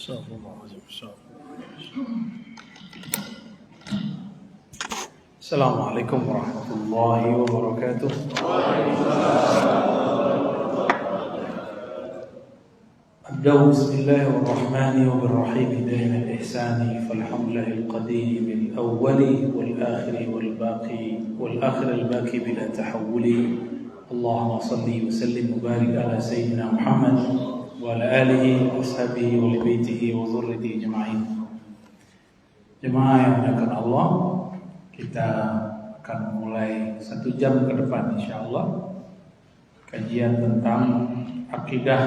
استغفر الله العظيم استغفر السلام عليكم ورحمة الله وبركاته. أبدأ بسم الله الرحمن وبالرحيم دائم الإحسان فالحمد لله القديم الأول والآخر الباقي بلا تحول. اللهم صل وسلم وبارك على سيدنا محمد وعلى آله وأصحابه ولبيته وذريته أجمعين. Jemaah yang dimuliakan Allah, kita akan mulai 1 jam ke depan insyaallah kajian tentang akidah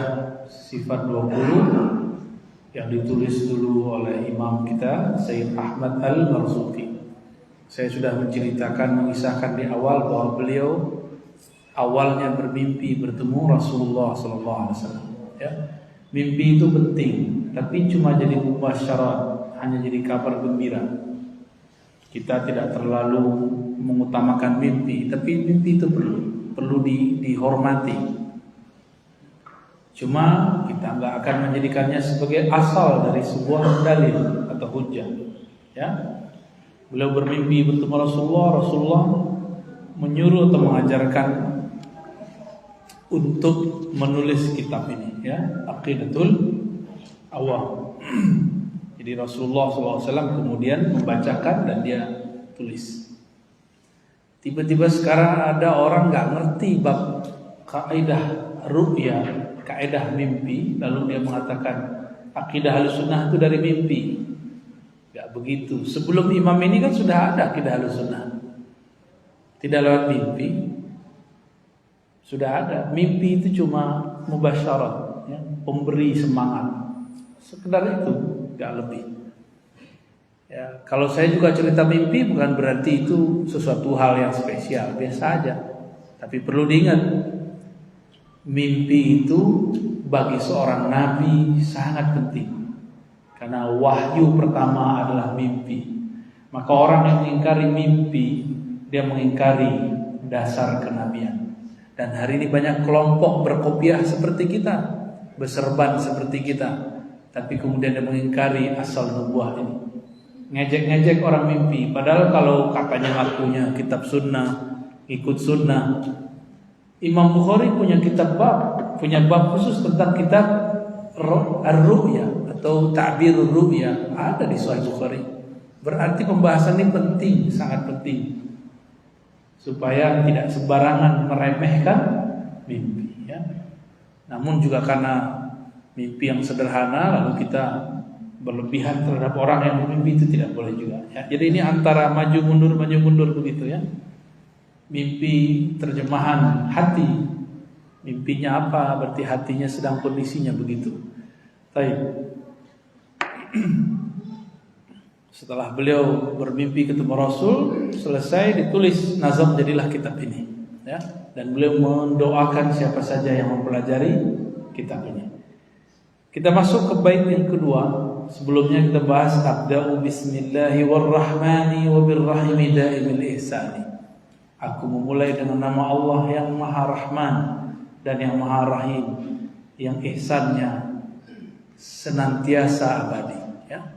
sifat 20 yang ditulis dulu oleh imam kita Sayyid Ahmad Al-Marzuki. Saya sudah mengisahkan di awal bahwa beliau awalnya bermimpi bertemu Rasulullah SAW. Ya, mimpi itu penting, tapi cuma jadi mubasyarat, hanya jadi kabar gembira. Kita tidak terlalu mengutamakan mimpi, tapi mimpi itu perlu dihormati. Cuma kita nggak akan menjadikannya sebagai asal dari sebuah dalil atau hujjah. Ya, beliau bermimpi bertemu Rasulullah menyuruh atau mengajarkan untuk menulis kitab ini, ya, Aqidatul Awam. Jadi Rasulullah SAW kemudian membacakan dan dia tulis. Tiba-tiba sekarang ada orang nggak ngerti bab kaidah ru'ya, kaidah mimpi, lalu dia mengatakan akidah Ahlussunnah itu dari mimpi. Nggak begitu. Sebelum imam ini kan sudah ada akidah Ahlussunnah. Tidak lewat mimpi. Sudah ada. Mimpi itu cuma mubasyarat, ya, pemberi semangat. Sekedar itu, gak lebih. Ya, kalau saya juga cerita mimpi bukan berarti itu sesuatu hal yang spesial, biasa aja. Tapi perlu diingat, mimpi itu bagi seorang nabi sangat penting. Karena wahyu pertama adalah mimpi. Maka orang yang mengingkari mimpi, dia mengingkari dasar kenabian. Dan hari ini banyak kelompok berkopiah seperti kita, berserban seperti kita, tapi kemudian dia mengingkari asal nubuah ini. Ngejek-ngejek orang mimpi, padahal kalau katanya ngakunya kitab sunnah, ikut sunnah. Imam Bukhari punya bab khusus tentang kitab Ar-Ru'ya atau Ta'birur Ru'ya, ada di Sahih Bukhari. Berarti pembahasan ini penting, sangat penting, supaya tidak sembarangan meremehkan mimpi, ya. Namun juga karena mimpi yang sederhana lalu kita berlebihan terhadap orang yang bermimpi, itu tidak boleh juga, ya. Jadi ini antara maju mundur begitu, ya. Mimpi terjemahan hati. Mimpinya apa? Berarti hatinya sedang kondisinya begitu. Baik. Setelah beliau bermimpi ketemu Rasul, selesai ditulis, nazam, jadilah kitab ini, ya. Dan beliau mendoakan siapa saja yang mempelajari kitab ini. Kita masuk ke bait yang kedua. Sebelumnya kita bahas abda'u bismillahi warrahmani wabirrahimi daimil ihsani. Aku memulai dengan nama Allah yang Maha Rahman dan yang Maha Rahim, yang ihsannya senantiasa abadi, ya.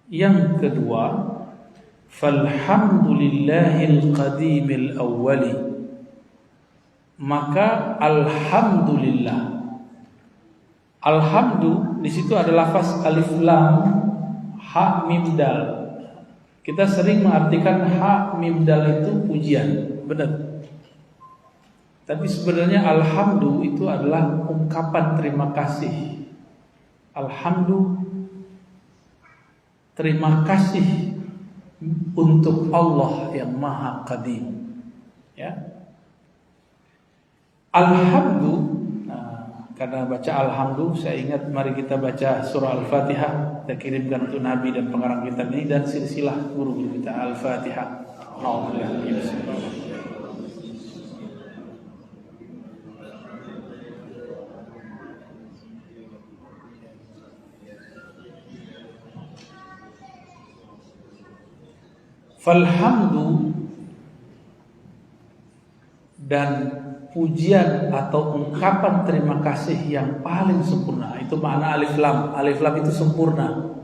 Yang kedua, falhamdulillahil qadimil awwali. Maka alhamdulillah. Alhamdu di situ ada lafaz alif lam ha mim dal. Kita sering mengartikan ha mim dal itu pujian, benar. Tapi sebenarnya alhamdu itu adalah ungkapan terima kasih. Alhamdu, terima kasih untuk Allah yang Maha Qadim, ya. Alhamdu, karena baca alhamdu, saya ingat mari kita baca surah Al-Fatihah. Kita kirimkan untuk Nabi dan pengarang kitab ini dan silsilah guru-guru kita. Al-Fatihah. Falhamdu, dan pujian atau ungkapan terima kasih yang paling sempurna. Itu makna alif lam. Alif lam itu sempurna.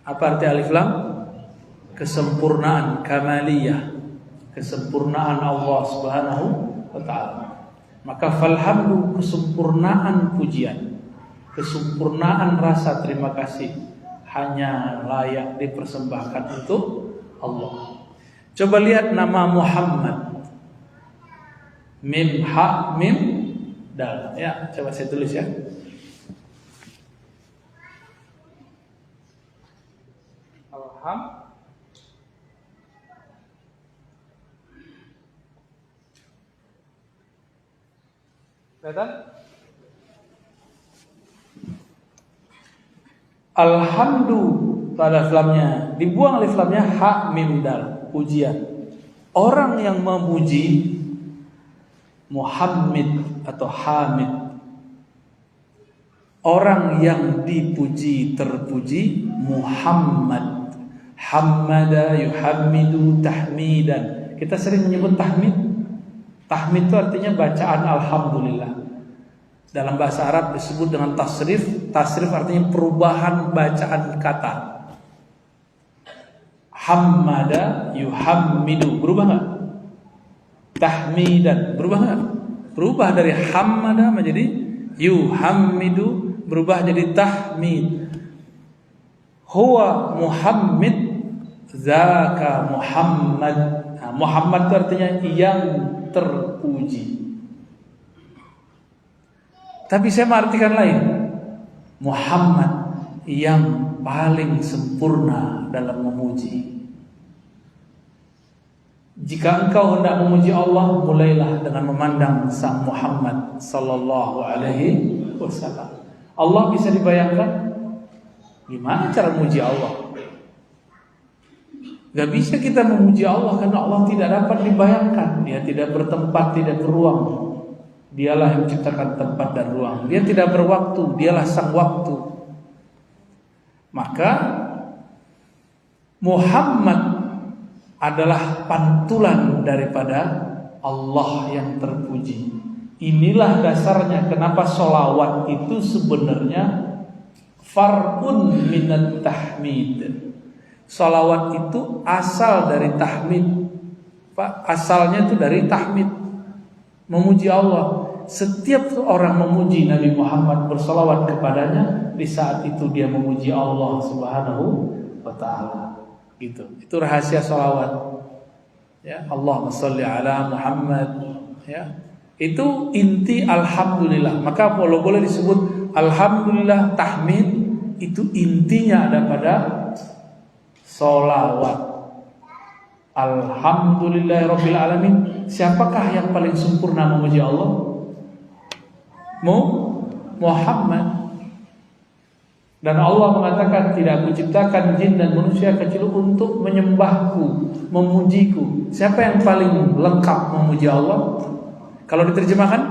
Apa arti alif lam? Kesempurnaan, kamaliyah, kesempurnaan Allah Subhanahu wa ta'ala. Maka falhamdu, kesempurnaan pujian, kesempurnaan rasa terima kasih hanya layak dipersembahkan untuk Allah. Coba lihat nama Muhammad. Mim ha mim dal. Ya, coba saya tulis ya. Kelihatan? Alhamdu, alif lamnya dibuang, alif lamnya ha mim dal, pujian. Orang yang memuji Muhammad atau Hamid, orang yang dipuji terpuji Muhammad. Hamada yuhammidu tahmidan. Kita sering menyebut tahmid. Tahmid itu artinya bacaan alhamdulillah. Dalam bahasa Arab disebut dengan tasrif. Tasrif artinya perubahan bacaan kata. Hamada yuhammidu, berubah enggak? Tahmidan, berubah enggak? Berubah dari hamada menjadi yuhammidu, berubah jadi tahmid. Huwa Muhammad, zaka Muhammad. Nah, Muhammad itu artinya yang terpuji. Tapi saya mengartikan lain. Muhammad yang paling sempurna dalam memuji. Jika engkau hendak memuji Allah, mulailah dengan memandang Sang Muhammad sallallahu alaihi wasallam. Allah bisa dibayangkan? Gimana cara memuji Allah? Gak bisa kita memuji Allah karena Allah tidak dapat dibayangkan. Dia tidak bertempat, tidak beruang. Dialah yang menciptakan tempat dan ruang. Dia tidak berwaktu, dialah sang waktu. Maka Muhammad adalah pantulan daripada Allah yang terpuji. Inilah dasarnya kenapa sholawat itu sebenarnya far'un minat tahmid. Sholawat itu asal dari tahmid. Asalnya itu dari tahmid, memuji Allah. Setiap orang memuji Nabi Muhammad, bersolawat kepadanya, di saat itu dia memuji Allah Subhanahu wa ta'ala. Gitu. Itu rahasia sholawat. Ya, Allahumma sholli ala Muhammad. Ya. Itu inti alhamdulillah. Maka kalau boleh disebut alhamdulillah tahmid, itu intinya ada pada sholawat. Alhamdulillahirabbil alamin. Siapakah yang paling sempurna memuji Allah? Muhammad. Dan Allah mengatakan, tidak aku ciptakan jin dan manusia kecuali untuk menyembahku, memujiku. Siapa yang paling lengkap memuji Allah? Kalau diterjemahkan,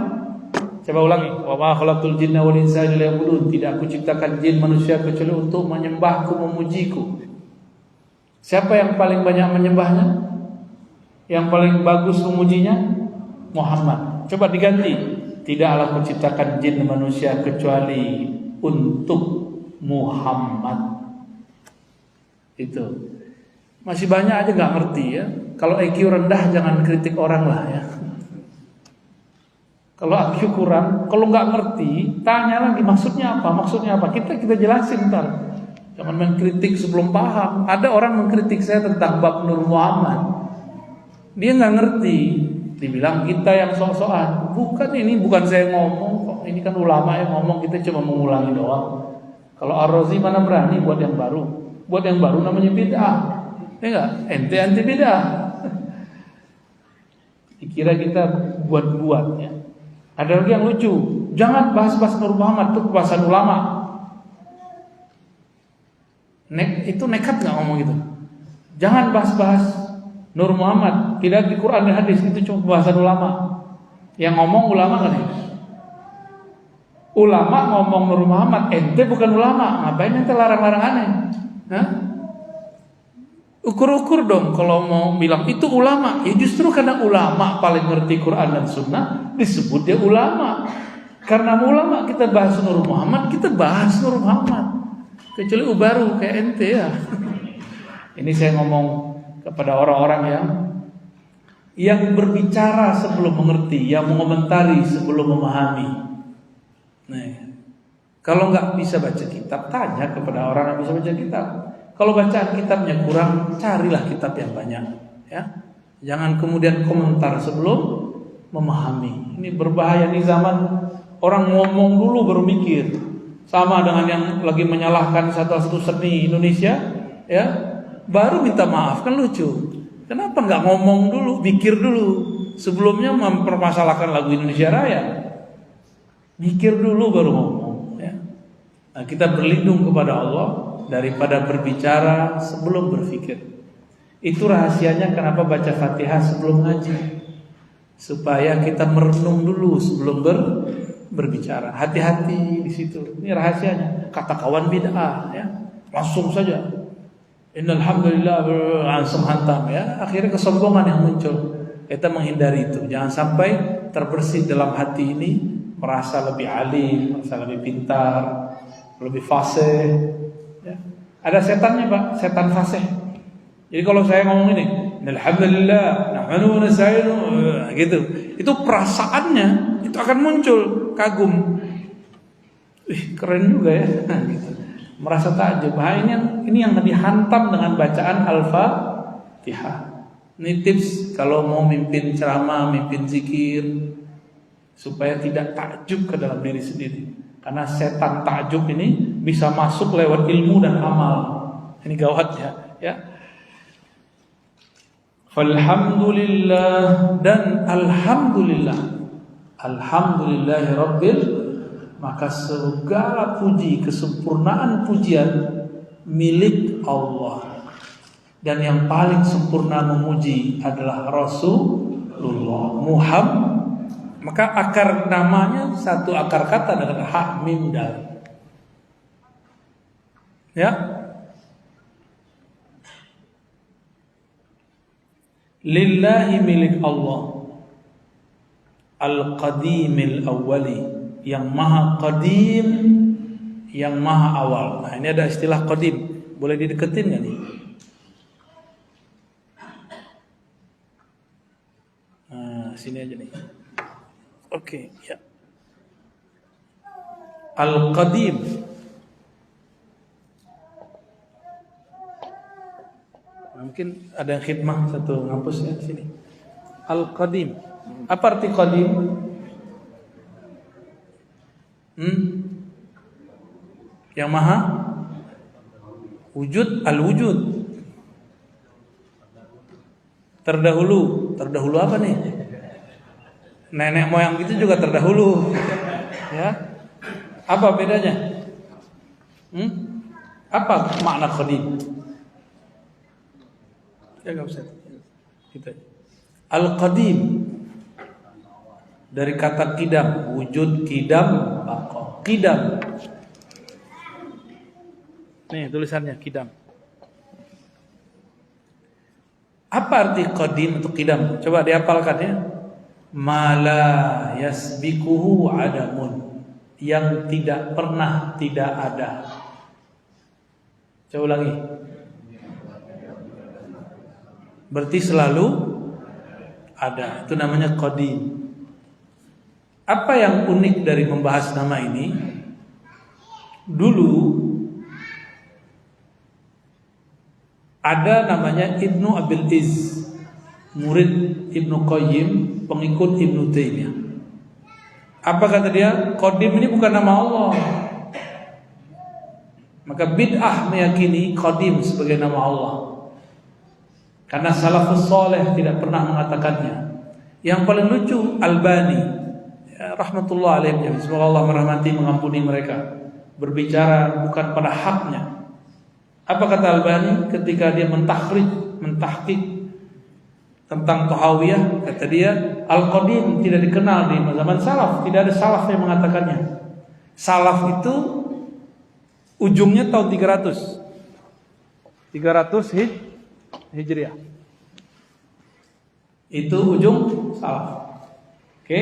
coba ulangi. Wa ma khalaqtul jinna wal insa illa liya'budun. Tidak aku ciptakan jin manusia kecuali untuk menyembahku, memujiku. Siapa yang paling banyak menyembahnya? Yang paling bagus memujinya? Muhammad. Coba diganti. Tidaklah aku ciptakan jin manusia kecuali untuk Muhammad. Itu masih banyak aja nggak ngerti ya. Kalau IQ rendah jangan kritik orang lah ya. Kalau IQ kurang, kalau nggak ngerti, tanya lagi maksudnya apa, maksudnya apa. Kita jelasin ntar. Jangan main kritik sebelum paham. Ada orang mengkritik saya tentang bab Nur Muhammad. Dia nggak ngerti. Dibilang kita yang sok-sokan. Bukan, ini bukan saya ngomong kok. Ini kan ulama yang ngomong, kita cuma mengulangi doang. Kalau Ar-Razi mana berani buat yang baru. Buat yang baru namanya bid'ah. Ya enggak? Ente anti bid'ah. Dikira kita buat-buat ya. Ada lagi yang lucu. Jangan bahas-bahas Nur Muhammad, itu kebahasan ulama. Itu nekat enggak ngomong gitu? Jangan bahas-bahas Nur Muhammad, tidak di Quran dan hadis, itu cuma pembahasan ulama. Yang ngomong ulama kan ya? Ulama ngomong Nur Muhammad, ente bukan ulama, ngapain ente larang-larang aneh? Hah? Ukur-ukur dong kalau mau bilang itu ulama. Ya justru karena ulama paling ngerti Quran dan Sunnah disebut dia ulama. Karena ulama kita bahas Nur Muhammad, kita bahas Nur Muhammad. Kecuali baru kayak ente ya. Ini saya ngomong kepada orang-orang yang berbicara sebelum mengerti, yang mengomentari sebelum memahami. Nah, kalau nggak bisa baca kitab, tanya kepada orang yang bisa baca kitab. Kalau bacaan kitabnya kurang, carilah kitab yang banyak, ya. Jangan kemudian komentar sebelum memahami. Ini berbahaya nih zaman orang ngomong dulu baru mikir. Sama dengan yang lagi menyalahkan satu seni Indonesia, ya. Baru minta maaf, kan lucu. Kenapa nggak ngomong dulu, pikir dulu sebelumnya mempermasalahkan lagu Indonesia Raya? Mikir dulu baru ngomong, ya. Nah, kita berlindung kepada Allah daripada berbicara sebelum berpikir. Itu rahasianya kenapa baca Fatihah sebelum ngaji, supaya kita merenung dulu sebelum berbicara. Hati-hati di situ. Ini rahasianya. Kata kawan bid'ah, ya. Langsung saja. Innal hamdalillah langsung hantam, ya. Akhirnya kesombongan yang muncul. Kita menghindari itu. Jangan sampai terbersih dalam hati ini merasa lebih alim, merasa lebih pintar, lebih fasih. Ya. Ada setannya, Pak, setan fasih. Jadi kalau saya ngomong ini, alhamdulillah, nahmadu wa nasta'inu, gitu. Itu perasaannya itu akan muncul, kagum. Keren juga ya, gitu. Merasa takjub. Nah, ini yang dihantam dengan bacaan Al-Fatihah. Ini tips kalau mau mimpin ceramah, mimpin zikir, supaya tidak takjub ke dalam diri sendiri. Karena setan takjub ini bisa masuk lewat ilmu dan amal. Ini gawatnya, ya. Alhamdulillah dan alhamdulillah. Alhamdulillahirabbil, maka segala puji, kesempurnaan pujian milik Allah. Dan yang paling sempurna memuji adalah Rasulullah Muhammad. Maka akar namanya satu akar kata dengan ha mim dal. Ya. Lillahi milik Allah. Al-Qadimil Awwali, yang maha qadim, yang maha awal. Nah, ini ada istilah qadim. Boleh dideketin nggak nih? Nah, sini aja nih. Oke, ya. Al-Qadim. Mungkin ada yang khidmah satu ngampus ya sini. Al-Qadim. Apa arti qadim? Yang maha wujud, al-wujud. Terdahulu. Terdahulu apa nih? Nenek moyang itu juga terdahulu. Ya. Apa bedanya? Apa makna qadim? Ya enggak usah. Kita. Al-Qadim dari kata kidam, wujud kidam, baqa. Kidam. Nih tulisannya kidam. Apa arti qadim untuk kidam? Coba dihafalkan ya. Mala yasbikuhu adamun, yang tidak pernah tidak ada. Coba ulangi. Berarti selalu ada. Itu namanya qadim. Apa yang unik dari membahas nama ini? Dulu ada namanya Ibnu Abil Iz, murid Ibnu Qayyim, pengikut Ibnu Taimiyah. Apa kata dia? Qadim ini bukan nama Allah. Maka bid'ah meyakini qadim sebagai nama Allah. Karena salafus saleh tidak pernah mengatakannya. Yang paling lucu Albani, ya, rahmatullah alaihim, semoga Allah merahmati mengampuni mereka, berbicara bukan pada haknya. Apa kata Albani ketika dia mentahqiq tentang Tahawiyah? Kata dia, Al-Qadim tidak dikenal di zaman salaf, tidak ada salaf yang mengatakannya. Salaf itu ujungnya tahun 300 Hijriah. Hijriah. Itu ujung salaf. Oke.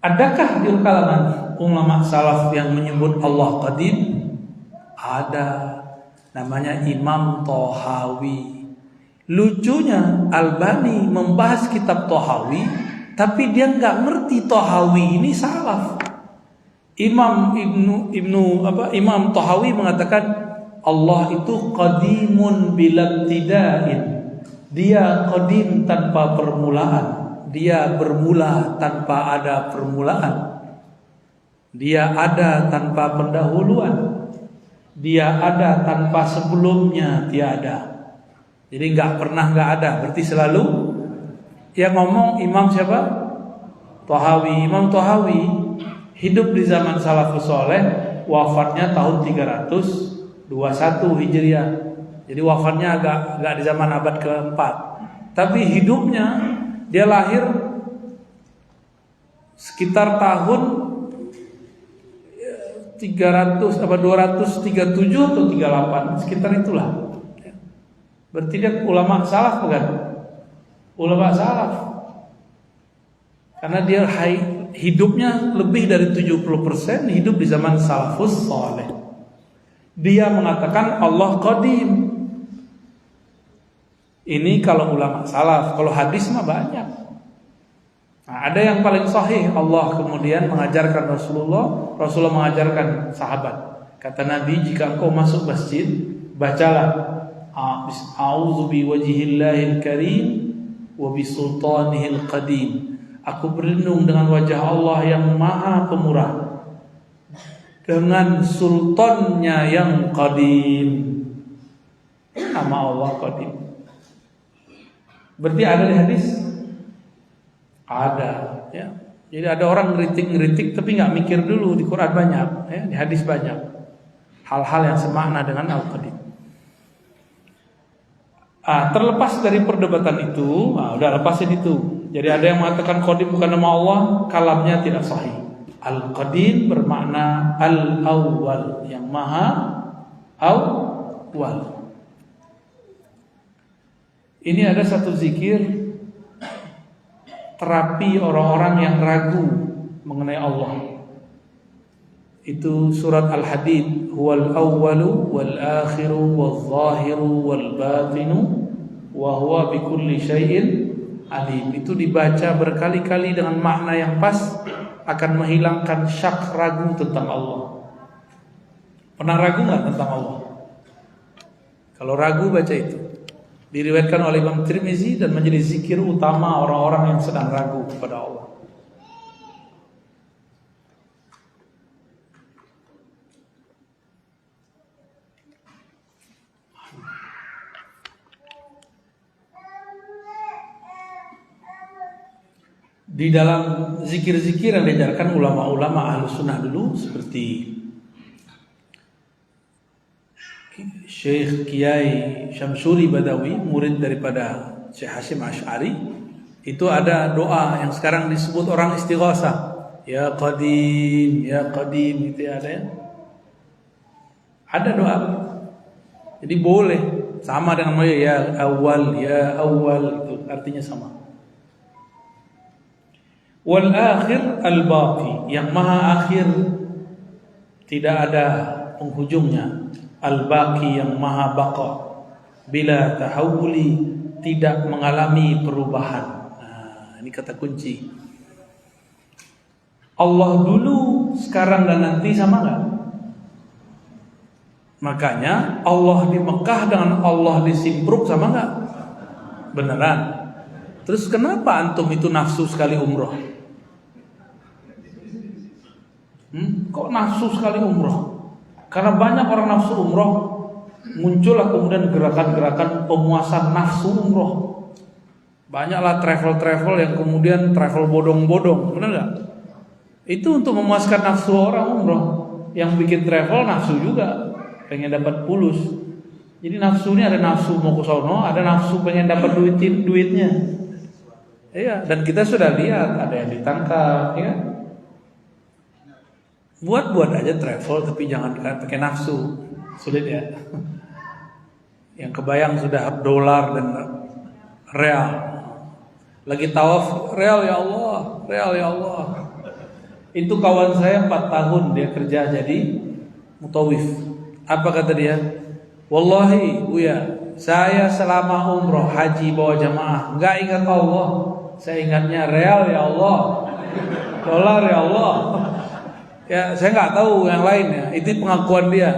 Adakah di kalangan ulama salaf yang menyebut Allah qadim? Ada. Namanya Imam Thahawi. Lucunya Albani membahas kitab Thahawi, tapi dia nggak ngerti Thahawi ini salaf. Imam Thahawi mengatakan Allah itu qadimun bilabtida'in. Dia qadim tanpa permulaan. Dia bermula tanpa ada permulaan. Dia ada tanpa pendahuluan. Dia ada tanpa sebelumnya tiada. Jadi nggak ada. Berarti selalu yang ngomong Imam siapa? Thahawi. Imam Thahawi hidup di zaman salafus saleh, wafatnya tahun 321 Hijriah. Jadi wafatnya agak di zaman abad keempat. Tapi hidupnya dia lahir sekitar tahun 237 atau 38, sekitar itulah. Berarti dia ulama salaf bukan? Ulama salaf. Karena dia hidupnya lebih dari 70% hidup di zaman salafus saleh. Dia mengatakan Allah qadim. Ini kalau ulama salaf. Kalau hadis mah banyak. Nah, ada yang paling sahih, Allah kemudian mengajarkan Rasulullah mengajarkan sahabat. Kata Nabi, jika engkau masuk masjid, bacalah A'udzu biwajhillahil karim wa bisultanihil qadim. Aku berlindung dengan wajah Allah yang maha pemurah, dengan sultannya yang qadim. Nama Allah qadim. Berarti ada di hadis? Ada, ya. Jadi ada orang ngeritik tapi nggak mikir dulu. Di Quran banyak, ya. Di hadis banyak hal-hal yang semakna dengan Al-Qadim. Terlepas dari perdebatan itu, udah lepasin itu. Jadi ada yang mengatakan Qadim bukan nama Allah, kalamnya tidak sahih. Al-Qadim bermakna Al-Awwal, yang maha awwal. Ini ada satu zikir terapi orang-orang yang ragu mengenai Allah. Itu surat Al-Hadid, huwal awwalu wal akhiru wal zahiru wal batinu wa huwa bikulli syai'in alim. Itu dibaca berkali-kali dengan makna yang pas, akan menghilangkan syak ragu tentang Allah. Pernah ragu enggak tentang Allah? Kalau ragu baca itu. Diriwayatkan oleh Imam Tirmizi dan menjadi zikir utama orang-orang yang sedang ragu kepada Allah. Di dalam zikir-zikir yang diajarkan ulama-ulama Ahlus Sunnah dulu, seperti Syekh Kiai Syamsuri Badawi, murid daripada Syekh Hashim Asy'ari, itu ada doa yang sekarang disebut orang istighosah. Ya Qadim, ya Qadim, itu ada ya. Ada doa. Jadi boleh, sama dengan ya Awal, itu artinya sama. Wal akhir al-baqi, yang maha akhir, tidak ada penghujungnya. Al-baqi, yang maha baqa, bila tahawuli, tidak mengalami perubahan. Ini kata kunci. Allah dulu, sekarang dan nanti sama enggak? Makanya Allah di Mekah dengan Allah di Simpruk sama enggak? Beneran. Terus kenapa antum itu nafsu sekali umroh? Kok nafsu sekali umroh? Karena banyak orang nafsu umroh, muncullah kemudian gerakan-gerakan pemuasan nafsu umroh. Banyaklah travel yang kemudian travel bodong-bodong, benar nggak? Itu untuk memuaskan nafsu orang umroh. Yang bikin travel nafsu juga, pengen dapat pulus. Jadi nafsu ini ada nafsu mau ke sono, ada nafsu pengen dapat duitnya. Iya, dan kita sudah lihat ada yang ditangkap, ya. Buat aja travel tapi jangan pakai nafsu. Sulit ya. Yang kebayang sudah dolar dan real. Lagi tawaf, real ya Allah, real ya Allah. Itu kawan saya 4 tahun dia kerja jadi mutawif. Apa kata dia? Wallahi Buya, saya selama umroh haji bawa jamaah nggak ingat Allah, saya ingatnya real ya Allah, dolar ya Allah. Ya saya nggak tahu yang lainnya. Itu pengakuan dia.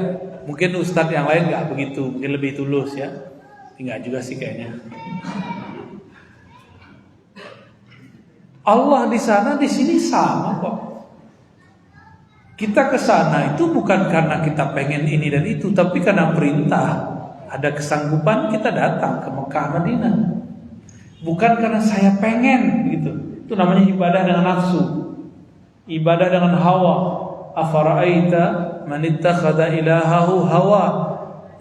Mungkin ustadz yang lain nggak begitu, mungkin lebih tulus ya. Enggak juga sih kayaknya. Allah di sana di sini sama kok. Kita ke sana itu bukan karena kita pengen ini dan itu, tapi karena perintah. Ada kesanggupan kita datang ke Mekah Madinah. Bukan karena saya pengen gitu. Itu namanya ibadah dengan nafsu. Ibadah dengan hawa. Afara'aita man ittakhadha ilahahu hawa.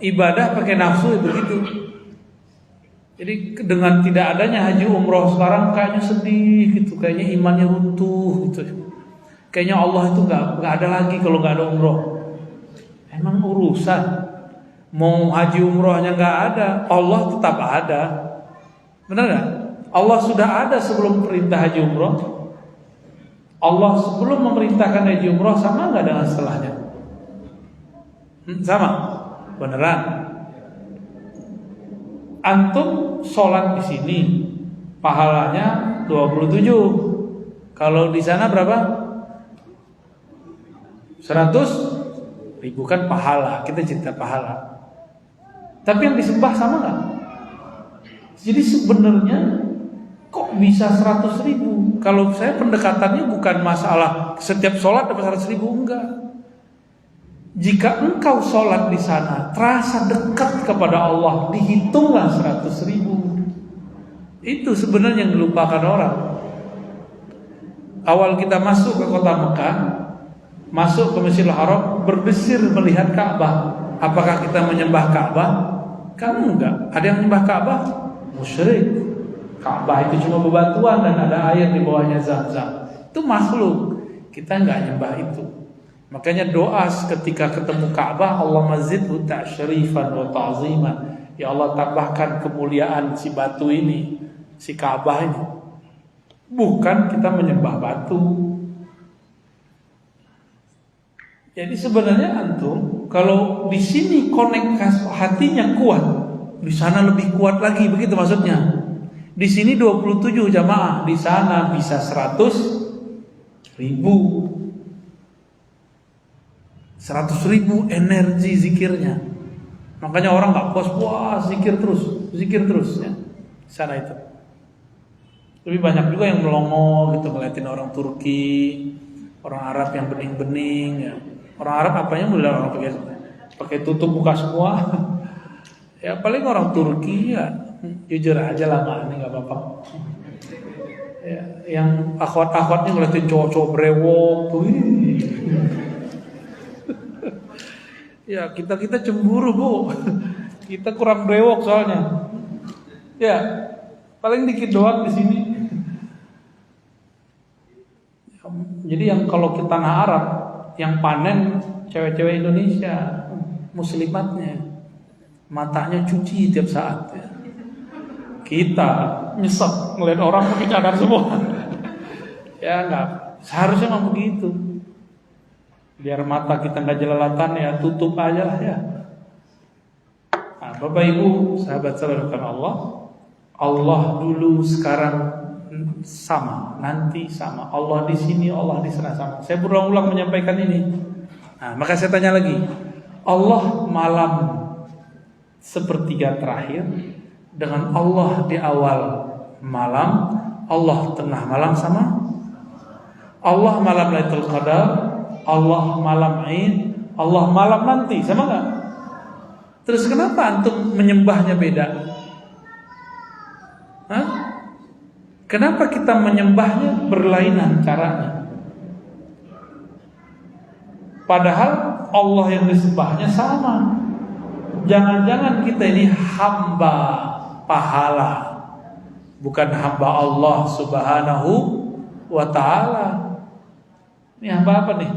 Ibadah pakai nafsu begitu. Jadi dengan tidak adanya haji umroh sekarang kayaknya sedih gitu, kayaknya imannya runtuh gitu. Kayaknya Allah itu nggak ada lagi kalau nggak ada umroh. Emang urusan mau haji umrohnya nggak ada, Allah tetap ada. Benar nggak? Allah sudah ada sebelum perintah haji umroh. Allah sebelum memerintahkan haji umroh sama nggak dengan setelahnya? Sama, beneran. Antum sholat di sini pahalanya 27. Kalau di sana berapa? 100 ribu kan pahala. Kita cerita pahala. Tapi yang disembah sama nggak? Jadi sebenarnya kok bisa 100 ribu? Kalau saya pendekatannya bukan masalah setiap sholat dapat 100 ribu, enggak. Jika engkau sholat di sana terasa dekat kepada Allah, dihitunglah 100 ribu. Itu sebenarnya yang dilupakan orang. Awal kita masuk ke kota Mekah, masuk ke Masjidil Haram, berdesir melihat Ka'bah. Apakah kita menyembah Ka'bah? Kamu enggak. Ada yang menyembah Ka'bah? Musyrik. Ka'bah itu cuma bebatuan dan ada air di bawahnya Zam-Zam. Itu makhluk. Kita enggak nyembah itu. Makanya doa ketika ketemu Ka'bah, Allahumma zidhu ta'syarifan wa ta'ziman. Ya Allah, tambahkan kemuliaan si batu ini, si Ka'bah ini. Bukan kita menyembah batu. Jadi sebenarnya antum kalau di sini connect hatinya kuat, di sana lebih kuat lagi, begitu maksudnya. Di sini 27 jamaah, di sana bisa 100 ribu. 100 ribu energi zikirnya. Makanya orang gak puas, wah zikir terus ya. Sana itu. Lebih banyak juga yang melongo gitu, ngeliatin orang Turki, orang Arab yang bening-bening ya. Orang Arab apanya mulai orang pakai tutup muka semua. Ya paling orang Turki ya, jujur aja lah ini nggak apa-apa. Ya, yang akhwat-akhwatnya ngeliatin cowok-cowok brewok tuh. Ya kita cemburu bu, kita kurang brewok soalnya. Ya paling dikit doang di sini. Jadi yang kalau ke tanah Arab, yang panen cewek-cewek Indonesia, muslimatnya, matanya cuci tiap saat. Ya. Kita nyesek ngeliat orang pakai cadar semua. Ya enggak, seharusnya memang begitu. Biar mata kita nggak jelalatan ya tutup aja lah ya. Nah, Bapak Ibu, sahabat-sahabat Allah, Allah dulu sekarang sama, nanti sama. Allah di sini, Allah di sana sama. Saya berulang-ulang menyampaikan ini. Nah, maka saya tanya lagi. Allah malam sepertiga terakhir dengan Allah di awal malam, Allah tengah malam sama. Allah malam Lailatul Qadar, Allah malam Aid, Allah malam nanti, sama enggak? Terus kenapa antum menyembahnya beda? Hah? Kenapa kita menyembahnya berlainan caranya? Padahal Allah yang disembahnya sama. Jangan-jangan kita ini hamba pahala, bukan hamba Allah Subhanahu wa ta'ala. Ini hamba apa nih?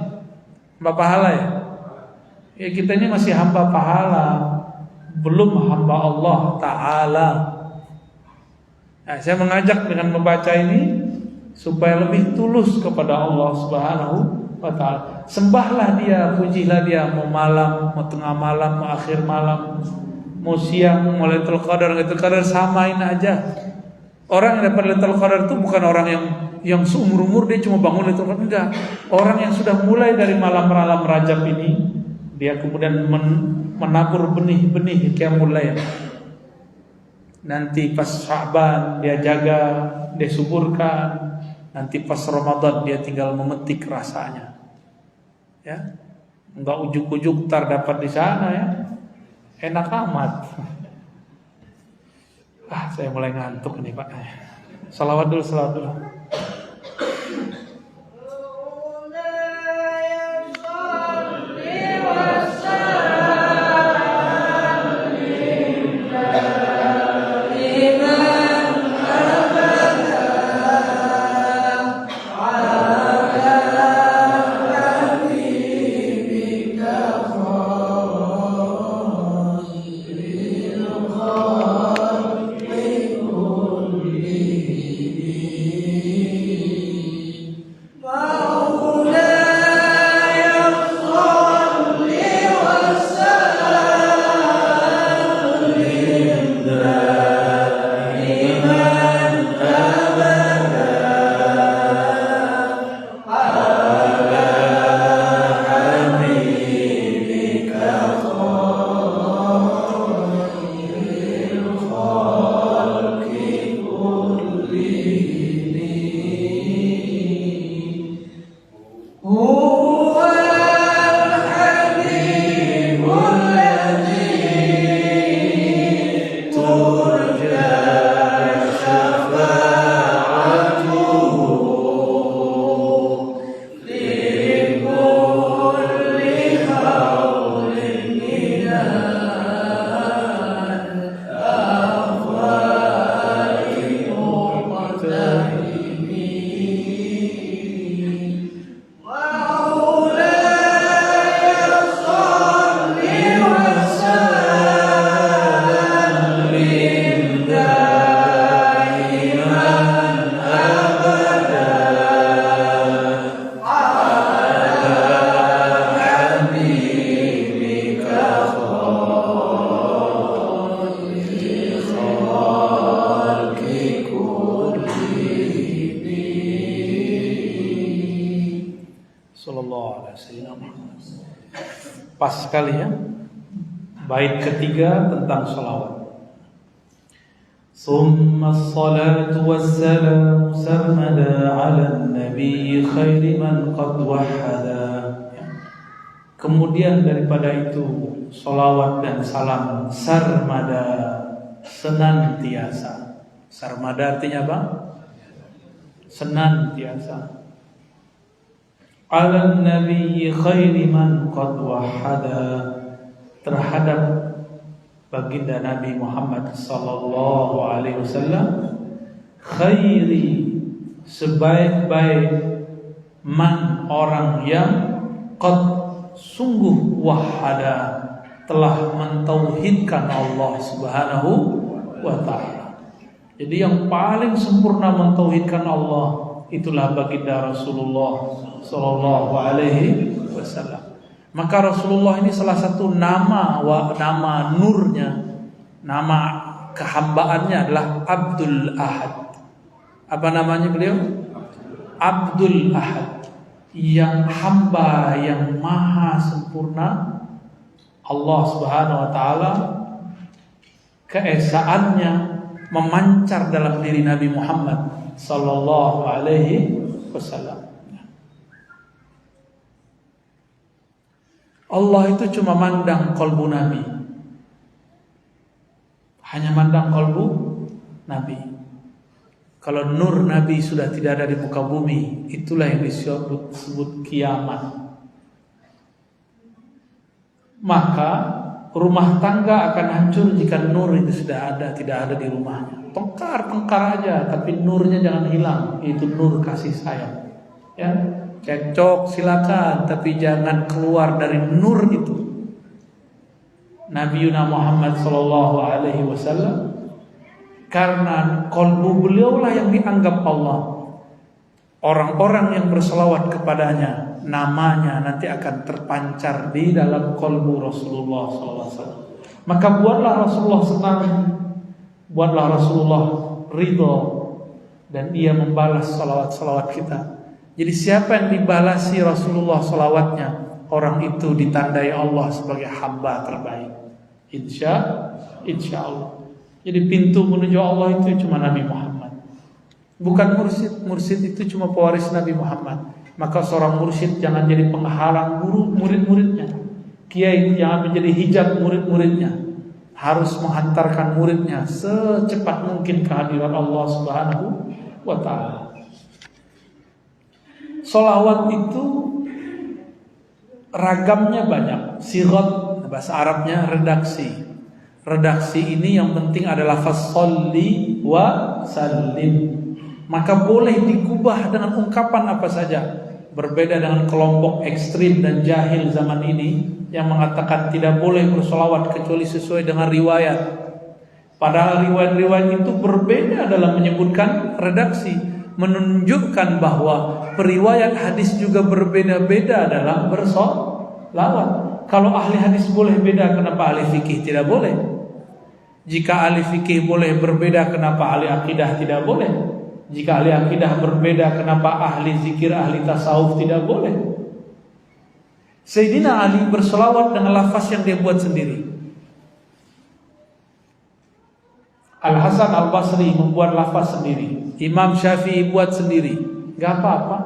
Hamba pahala ya? Ya kita ini masih hamba pahala. belum hamba Allah Ta'ala. Nah, saya mengajak dengan membaca ini supaya lebih tulus kepada Allah Subhanahu wa Ta'ala. Sembahlah Dia, pujilah Dia, mau malam, mau tengah malam, mau akhir malam, mau siang, mau Lailatul Qadar, samain aja. Orang yang dapat Lailatul Qadar itu bukan orang yang seumur-umur dia cuma bangun Lailatul Qadar, enggak. Orang yang sudah mulai dari malam-malam Rajab ini, dia kemudian menabur benih-benih Qiyamul Lail. Nanti pas Sya'ban dia jaga, dia suburkan. Nanti pas Ramadan dia tinggal memetik rasanya. Ya. Enggak ujuk-ujuk tar dapat di sana ya. Enak amat. Saya mulai ngantuk nih Pak. Salawat dulu. Pas sekali ya. Bait ketiga tentang salawat. Summa salatu wassalamu sarmada ala nabi khairi man qad wahada. Kemudian daripada itu salawat dan salam sarmada, senantiasa. Sarmada artinya apa? Senantiasa. Ala nabi khairi man qad wahada, terhadap baginda Nabi Muhammad sallallahu alaihi wasallam, khairi, sebaik-baik, man, orang yang qad, sungguh, wahada, telah mentauhidkan Allah Subhanahu wa ta'ala. Jadi yang paling sempurna mentauhidkan Allah itulah baginda Rasulullah sallallahu alaihi wasallam. Maka Rasulullah ini salah satu nama nurnya, nama kehambaannya adalah Abdul Ahad. Apa namanya beliau? Abdul Ahad, yang hamba yang maha sempurna Allah Subhanahu wa ta'ala. Keesaannya memancar dalam diri Nabi Muhammad sallallahu alaihi wasallam. Allah itu cuma mandang kolbu Nabi, hanya mandang kolbu Nabi. Kalau nur Nabi sudah tidak ada di muka bumi, itulah yang disebut kiamat. Maka rumah tangga akan hancur jika nur itu sudah ada, tidak ada di rumahnya. Tengkar aja, tapi nurnya jangan hilang. Itu nur kasih sayang. Ya, cekcok silakan, tapi jangan keluar dari nur itu. Nabiuna Muhammad sallallahu alaihi wasallam, karena qalbu beliau lah yang dianggap Allah. Orang-orang yang berselawat kepadanya, namanya nanti akan terpancar di dalam qalbu Rasulullah sallallahu alaihi wasallam. Maka buatlah Rasulullah senang, buatlah Rasulullah ridho, dan ia membalas salawat-salawat kita. Jadi siapa yang dibalasi Rasulullah salawatnya, orang itu ditandai Allah sebagai hamba terbaik. Insya Allah. Jadi pintu menuju Allah itu cuma Nabi Muhammad, bukan mursyid. Mursyid itu cuma pewaris Nabi Muhammad. Maka seorang mursyid jangan jadi penghalang murid-muridnya. Kiai jangan menjadi hijab murid-muridnya. Harus menghantarkan muridnya secepat mungkin kehadiran Allah Subhanahu wa ta'ala. Sholawat itu ragamnya banyak. Sighat, bahasa Arabnya redaksi. Redaksi ini yang penting adalah fasholli wa sallim. Maka boleh digubah dengan ungkapan apa saja. Berbeda dengan kelompok ekstrim dan jahil zaman ini yang mengatakan tidak boleh bersolawat kecuali sesuai dengan riwayat. Padahal riwayat-riwayat itu berbeda dalam menyebutkan redaksi, menunjukkan bahwa periwayat hadis juga berbeda-beda dalam bersolawat. Kalau ahli hadis boleh beda, kenapa ahli fikih tidak boleh? Jika ahli fikih boleh berbeda, kenapa ahli akidah tidak boleh? Jika ahli akidah berbeda, kenapa ahli zikir, ahli tasawuf tidak boleh? Sayyidina Ali berselawat dengan lafaz yang dia buat sendiri. Al-Hasan Al-Basri membuat lafaz sendiri. Imam Syafi'i buat sendiri. Gak apa-apa.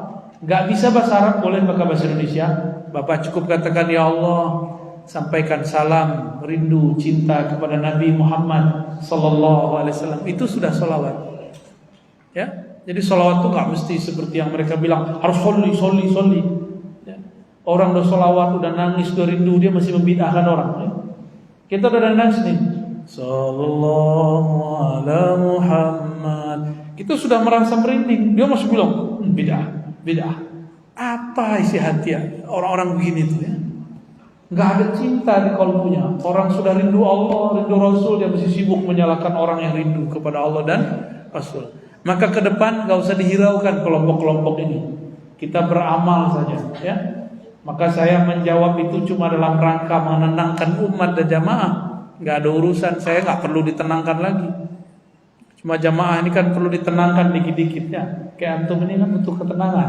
Gak bisa bahasa Arab, boleh pakai bahasa Indonesia. Bapak cukup katakan, ya Allah, sampaikan salam, rindu, cinta kepada Nabi Muhammad sallallahu alaihi wasallam. Itu sudah selawat. Ya, jadi selawat itu nggak mesti seperti yang mereka bilang harus sholli. Ya. Orang udah selawat, udah nangis, udah rindu, dia masih membid'ahkan orang. Ya. Kita udah nangis nih, sallallahu ala Muhammad. Kita sudah merasa merinding, dia masih bilang bid'ah. Apa isi hati ya orang-orang begini tuh ya? Nggak ada cinta di kalbunya. Orang sudah rindu Allah, rindu Rasul, dia masih sibuk menyalahkan orang yang rindu kepada Allah dan Rasul. Maka ke depan gak usah dihiraukan kelompok-kelompok ini. Kita beramal saja, ya. Maka saya menjawab itu cuma dalam rangka menenangkan umat dan jamaah. Gak ada urusan, saya gak perlu ditenangkan lagi. Cuma jamaah ini kan perlu ditenangkan dikit-dikit ya. Kayak antum ini kan butuh ketenangan.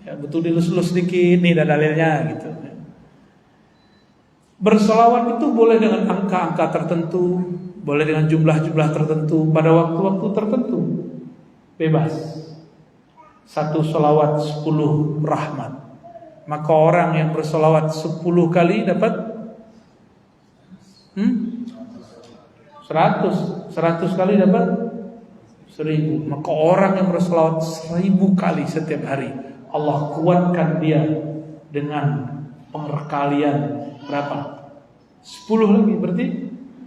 Ya, butuh dilus-lus dikit, nih ada dalilnya gitu. Berselawat itu boleh dengan angka-angka tertentu, boleh dengan jumlah-jumlah tertentu, pada waktu-waktu tertentu. Bebas. 1 selawat 10 rahmat. Maka orang yang berselawat 10 kali dapat 100 kali dapat 1000. Maka orang yang berselawat 1000 kali setiap hari, Allah kuatkan dia dengan pengerkalian berapa? 10 lagi, berarti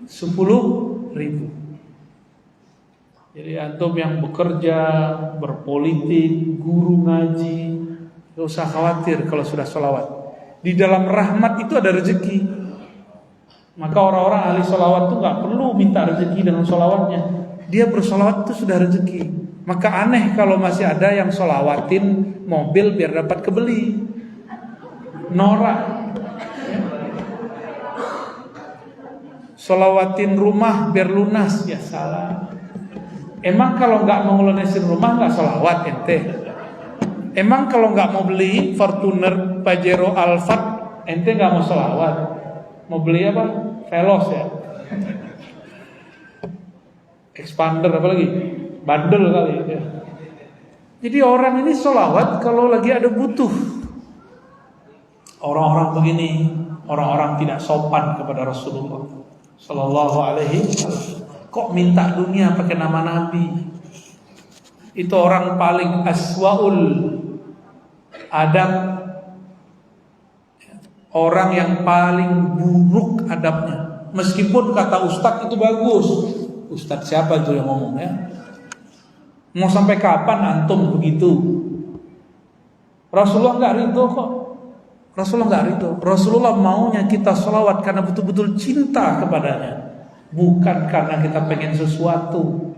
10.000. Jadi antum yang bekerja, berpolitik, guru ngaji, gak usah khawatir kalau sudah sholawat. Di dalam rahmat itu ada rezeki. Maka orang-orang ahli sholawat itu gak perlu minta rezeki dengan sholawatnya. Dia bersholawat itu sudah rezeki. Maka aneh kalau masih ada yang sholawatin mobil biar dapat kebeli. Norak. Sholawatin rumah biar lunas, ya salah. Emang kalau nggak mau lunasin rumah nggak sholawat ente? Emang kalau nggak mau beli Fortuner, Pajero, Alphard, ente nggak mau sholawat? Mau beli apa? Veloz ya? Expander apa lagi? Bandel kali ya. Jadi orang ini sholawat kalau lagi ada butuh. Orang-orang begini, orang-orang tidak sopan kepada Rasulullah sallallahu alaihi wasallam. Kok minta dunia pakai nama Nabi? Itu orang paling aswaul adab, orang yang paling buruk adabnya. Meskipun kata ustadz itu bagus. Ustadz siapa itu yang ngomong ya? Mau sampai kapan antum begitu? Rasulullah nggak ridho kok. Rasulullah nggak ridho. Rasulullah maunya kita sholawat karena betul-betul cinta kepadanya, bukan karena kita pengen sesuatu.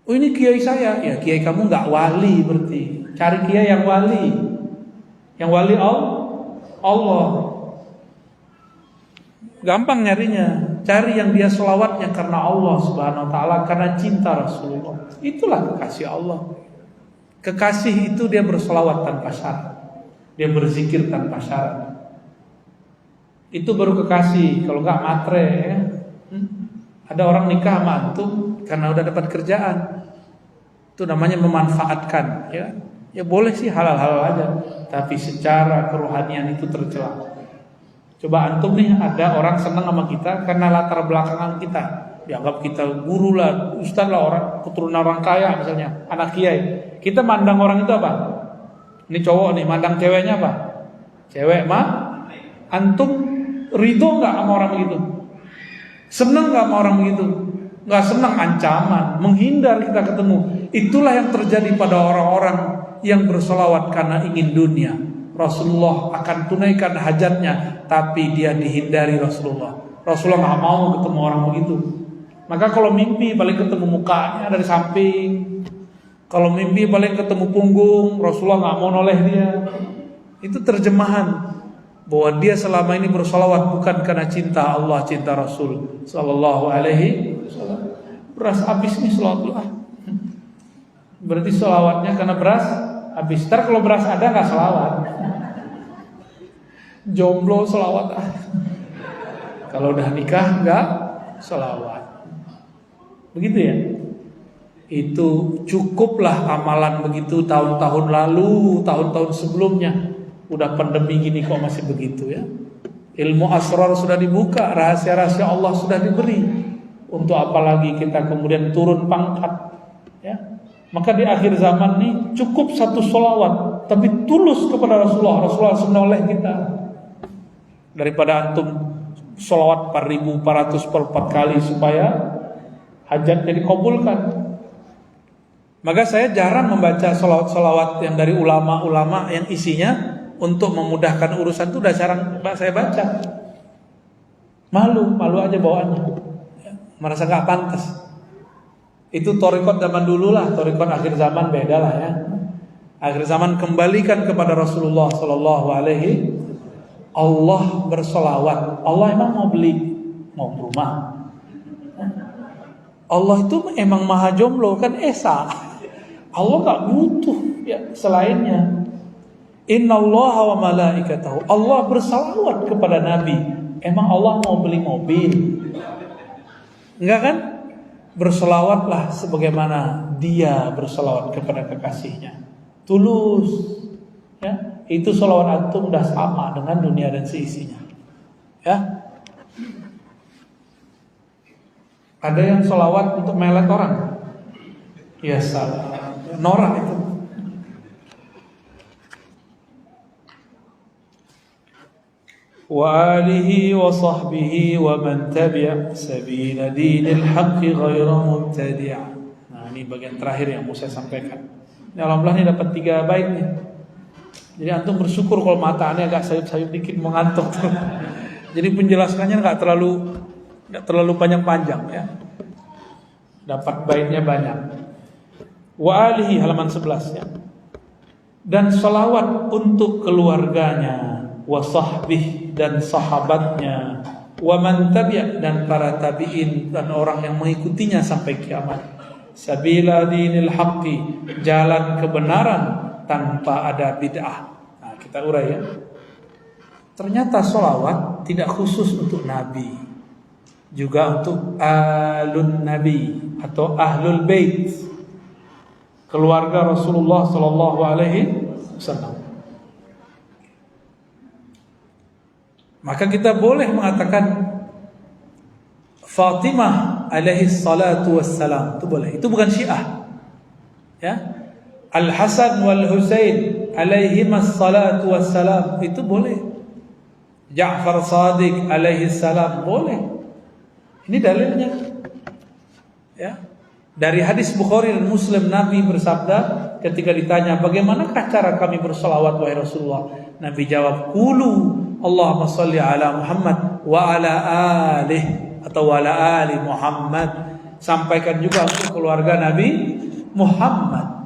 Oh ini kiai saya, ya kiai kamu nggak wali berarti. Cari kiai yang wali, Allah. Gampang nyarinya. Cari yang dia sholawatnya karena Allah Subhanahu Wa Taala, karena cinta Rasulullah. Itulah kekasih Allah. Kekasih itu dia bersolawat tanpa syarat, dia berzikir tanpa syarat. Itu baru kekasih. Kalau nggak matre ya. Ada orang nikah sama antum karena udah dapat kerjaan, itu namanya memanfaatkan ya. Ya boleh sih halal-halal aja, tapi secara kerohanian itu tercela. Coba antum nih, ada orang senang sama kita karena latar belakangan kita, dianggap kita guru lah, ustaz lah, orang keturunan orang kaya misalnya, anak kiai. Kita mandang orang itu apa? Ini cowok nih, mandang ceweknya apa? Cewek mah. Antum ridho nggak sama orang begitu? Senang nggak sama orang begitu? Nggak senang, ancaman, menghindar kita ketemu. Itulah yang terjadi pada orang-orang yang bersolawat karena ingin dunia. Rasulullah akan tunaikan hajatnya, tapi dia dihindari Rasulullah. Rasulullah nggak mau ketemu orang begitu. Maka kalau mimpi paling ketemu mukanya dari samping. Kalau mimpi paling ketemu punggung, Rasulullah nggak mau noleh dia. Itu terjemahan bahwa dia selama ini bersolawat bukan karena cinta Allah, cinta Rasul Sallallahu Alaihi Wasallam. Beras habis nih selawatullah. Berarti solawatnya karena beras habis. Ntar kalau beras ada nggak selawat. Jomblo selawat. Kalau udah nikah nggak selawat. Begitu ya. Itu cukuplah amalan begitu tahun-tahun lalu, tahun-tahun sebelumnya. Udah pandemi gini kok masih begitu ya. Ilmu asrar sudah dibuka, rahasia-rahasia Allah sudah diberi. Untuk apa lagi kita kemudian turun pangkat ya. Maka di akhir zaman nih cukup satu sholawat, tapi tulus kepada Rasulullah. Rasulullah senoleh kita. Daripada antum sholawat 4.404 kali supaya hajatnya dikabulkan. Maka saya jarang membaca sholawat-sholawat yang dari ulama-ulama yang isinya untuk memudahkan urusan, itu udah jarang saya baca. Malu aja bawaannya, merasa gak pantas. Itu thariqat zaman dulu lah, thariqat akhir zaman beda lah ya. Akhir zaman kembalikan kepada Rasulullah Sallallahu Alaihi. Allah bersolawat. Allah emang mau rumah. Allah itu emang maha jomblo kan esa. Allah gak butuh ya selainnya. Innallaha wa malaikatahu. Allah bersalawat kepada Nabi. Emang Allah mau beli mobil? Enggak kan? Berselawatlah sebagaimana dia berselawat kepada kekasihnya. Tulus. Ya, itu selawat antum udah sama dengan dunia dan seisinya. Ya. Ada yang selawat untuk melet orang. Ya salah. Norak itu. Wa alihi wa sahbihi wa man tabi' sabila dinil haqqi ghairu mubtadi'. Nah, ini bagian terakhir yang mau saya sampaikan. Ini alhamdulillah ini dapat 3 bait nih. Jadi antum bersyukur kalau mata aneh agak sayup-sayup dikit mengantuk. Jadi penjelasannya enggak terlalu panjang-panjang ya. Dapat baitnya banyak. Wa alihi halaman 11 ya. Dan salawat untuk keluarganya, wa sahbih dan sahabatnya, wa man tabi' dan para tabi'in dan orang yang mengikutinya sampai kiamat. Sabila dinil haqqi, jalan kebenaran tanpa ada bid'ah. Nah, kita urai ya. Ternyata sholawat tidak khusus untuk Nabi, juga untuk alun Nabi atau ahlul bait, keluarga Rasulullah Sallallahu Alaihi Wasallam. Maka kita boleh mengatakan Fatimah alaihi salatu wassalam, itu boleh. Itu bukan Syiah. Ya. Al-Hasan wal Husain alaihimas salatu wassalam, itu boleh. Ja'far Shadiq alaihi salam, boleh. Ini dalilnya. Ya. Dari hadis Bukhari dan Muslim, Nabi bersabda ketika ditanya, bagaimanakah cara kami bersolawat wahai Rasulullah? Nabi jawab, qulu Allahumma salli ala Muhammad wa ala alih, atau wa ala ali Muhammad. Sampaikan juga untuk keluarga Nabi Muhammad.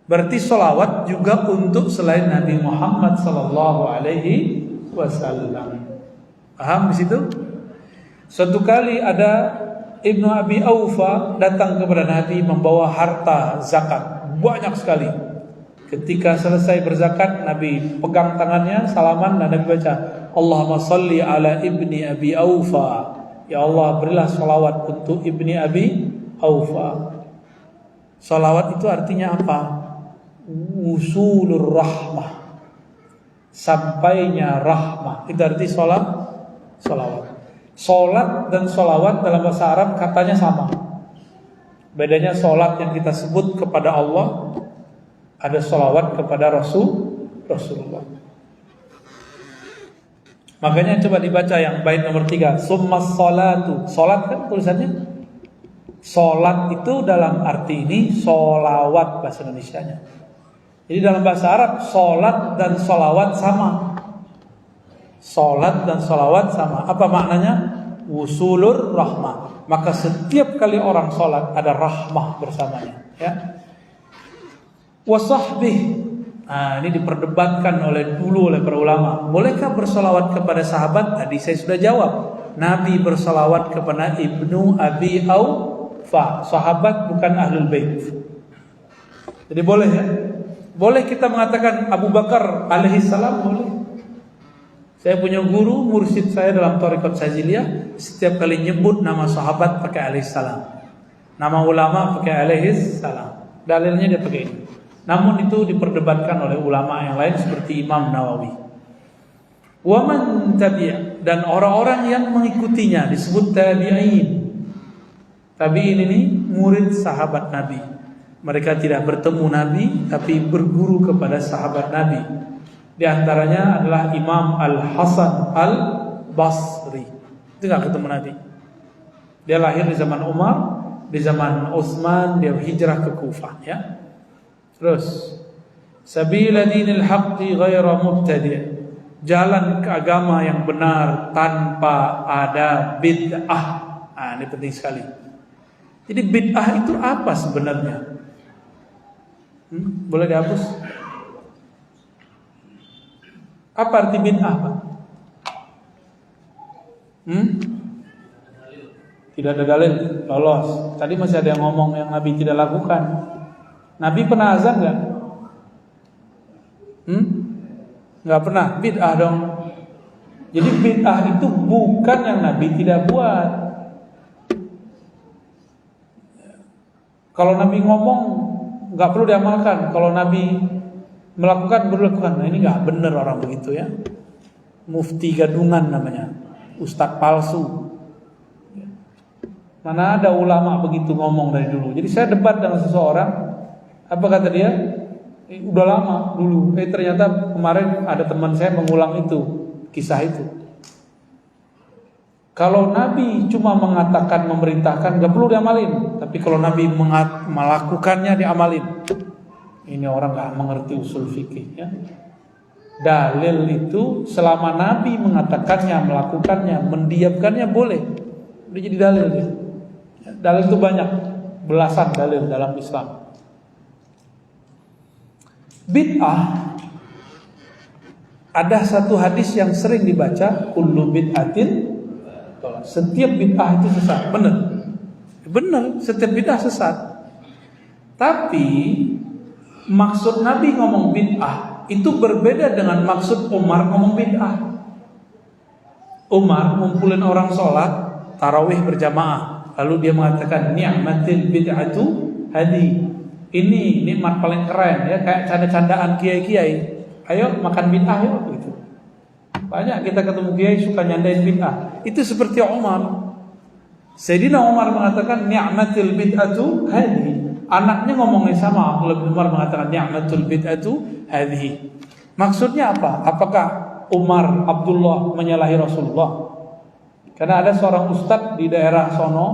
Berarti solawat juga untuk selain Nabi Muhammad sallallahu alaihi wasallam. Paham di situ? Suatu kali ada Ibnu Abi Aufa datang kepada Nabi membawa harta zakat banyak sekali. Ketika selesai berzakat, Nabi pegang tangannya, salaman, dan Nabi baca, Allahumma salli ala ibni Abi Aufa. Ya Allah, berilah salawat untuk ibni Abi Aufa. Salawat itu artinya apa? Usulur rahmah, sampainya rahmah. Itu arti salawat. Solat dan solawat dalam bahasa Arab katanya sama. Bedanya solat yang kita sebut kepada Allah, ada solawat kepada Rasulullah. Makanya coba dibaca yang bait nomor 3. Summas solatu. Solat kan tulisannya. Solat itu dalam arti ini solawat bahasa Indonesianya. Jadi dalam bahasa Arab solat dan solawat sama. Salat dan salawat sama. Apa maknanya? Wusulur rahmah. Maka setiap kali orang salat ada rahmah bersamanya, ya. Wasahbih. Nah, ini diperdebatkan dulu oleh para ulama. Bolehkah bersalawat kepada sahabat? Tadi saya sudah jawab. Nabi bersalawat kepada Ibnu Abi Aufa, sahabat bukan ahlul bait. Jadi boleh, ya. Boleh kita mengatakan Abu Bakar alaihi salam, boleh. Saya punya guru, mursyid saya dalam Thariqat Syaziliyah, setiap kali nyebut nama sahabat pakai alaihi salam, nama ulama pakai alaihi salam. Dalilnya dia pakai ini. Namun itu diperdebatkan oleh ulama yang lain seperti Imam Nawawi. Wa man tabi', dan orang-orang yang mengikutinya disebut tabi'in. Tabi'in ini murid sahabat Nabi. Mereka tidak bertemu Nabi tapi berguru kepada sahabat Nabi. Di antaranya adalah Imam Al-Hasan Al-Basri. Itu gak ketemu Nabi. Dia lahir di zaman Umar, di zaman Utsman dia hijrah ke Kufah, ya. Terus sabila dinil haqqi ghaira mubtadi', jalan ke agama yang benar tanpa ada bid'ah. Ini penting sekali. Jadi bid'ah itu apa sebenarnya? Boleh dihapus? Apa arti bid'ah, Pak? Tidak ada dalil, lolos. Tadi masih ada yang ngomong yang Nabi tidak lakukan. Nabi pernah azan nggak? Nggak pernah. Bid'ah dong. Jadi bid'ah itu bukan yang Nabi tidak buat. Kalau Nabi ngomong nggak perlu diamalkan. Kalau Nabi melakukan perlu dilakukan. Nah, ini nggak benar orang begitu, ya. Mufti gadungan namanya, ustadz palsu. Mana ada ulama begitu ngomong dari dulu. Jadi saya debat dengan seseorang, apa kata dia? Udah lama dulu. Ternyata kemarin ada teman saya mengulang itu, kisah itu. Kalau Nabi cuma mengatakan, memerintahkan, gak perlu diamalin. Tapi kalau Nabi melakukannya, diamalin. Ini orang gak mengerti usul fikih, ya. Dalil itu selama Nabi mengatakannya, melakukannya, mendiamkannya boleh. Udah jadi dalil dia. Dalil itu banyak, belasan dalil dalam Islam. Bid'ah, ada satu hadis yang sering dibaca, kullu bid'atin, setiap bid'ah itu sesat. Benar, setiap bid'ah sesat. Tapi maksud Nabi ngomong bid'ah itu berbeda dengan maksud Umar ngomong bid'ah. Umar ngumpulin orang sholat tarawih berjamaah, lalu dia mengatakan ni'matil bid'atu hadi. Ini nikmat paling keren, ya, kayak canda-candaan kiai-kiai. Ayo makan bid'ah yuk gitu. Banyak kita ketemu kiai suka nyandain bid'ah. Itu seperti Umar. Sayyidina Umar mengatakan ni'matil bid'atu hadi. Anaknya ngomongnya sama, Abdullah bin Umar mengatakan ni'matul bid'atu hadhihi. Maksudnya apa? Apakah Umar, Abdullah menyalahi Rasulullah? Karena ada seorang ustadz di daerah sono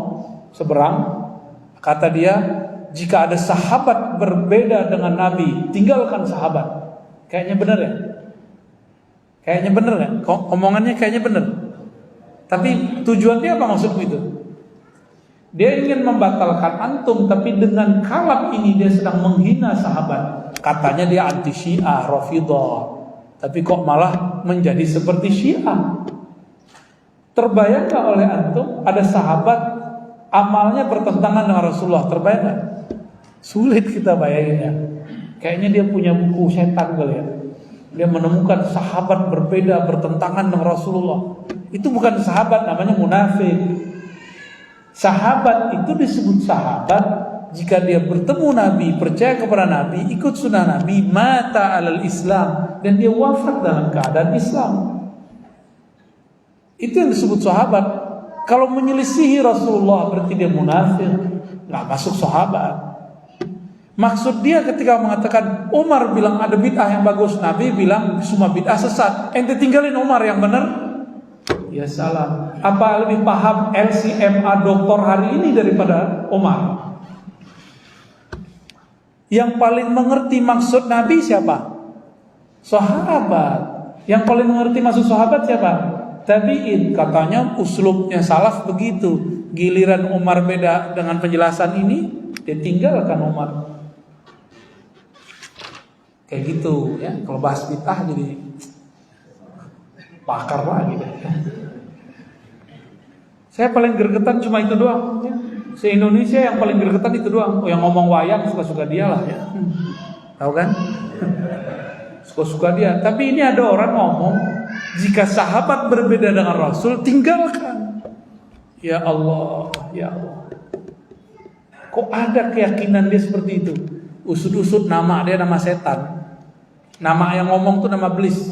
seberang. Kata dia, jika ada sahabat berbeda dengan Nabi, tinggalkan sahabat. Kayaknya benar ya? Kayaknya benar kan? Omongannya kayaknya benar. Tapi tujuannya apa maksud itu? Dia ingin membatalkan antum, tapi dengan kalam ini dia sedang menghina sahabat. Katanya dia anti Syiah, Rafidhah. Tapi kok malah menjadi seperti Syiah. Terbayang gak oleh antum ada sahabat amalnya bertentangan dengan Rasulullah? Terbayang gak? Sulit kita bayanginnya. Kayaknya dia punya buku setan kali ya. Dia menemukan sahabat berbeda bertentangan dengan Rasulullah. Itu bukan sahabat, namanya munafik. Sahabat itu disebut sahabat jika dia bertemu Nabi, percaya kepada Nabi, ikut sunnah Nabi, mata alal Islam, dan dia wafat dalam keadaan Islam. Itu yang disebut sahabat. Kalau menyelisihi Rasulullah berarti dia munafik, nggak masuk sahabat. Maksud dia ketika mengatakan Umar bilang ada bid'ah yang bagus, Nabi bilang semua bid'ah sesat. Ente tinggalin Umar yang benar. Ya salah. Apa lebih paham LCMA doktor hari ini daripada Umar? Yang paling mengerti maksud Nabi siapa? Sahabat. Yang paling mengerti maksud sahabat siapa? Tabi'in. Katanya uslubnya salaf begitu. Giliran Umar beda dengan penjelasan ini, dia tinggalkan Umar. Kayak gitu ya. Kalau bahas bid'ah jadi pakar lagi deh. Saya paling gregetan cuma itu doang ya. Se-Indonesia yang paling gregetan itu doang. Oh, yang ngomong wayang suka-suka dia lah ya. Tahu kan? Suka-suka dia. Tapi ini ada orang ngomong, jika sahabat berbeda dengan Rasul, tinggalkan. Ya Allah, ya Allah. Kok ada keyakinan dia seperti itu? Usut-usut nama dia nama setan. Nama yang ngomong tuh nama iblis.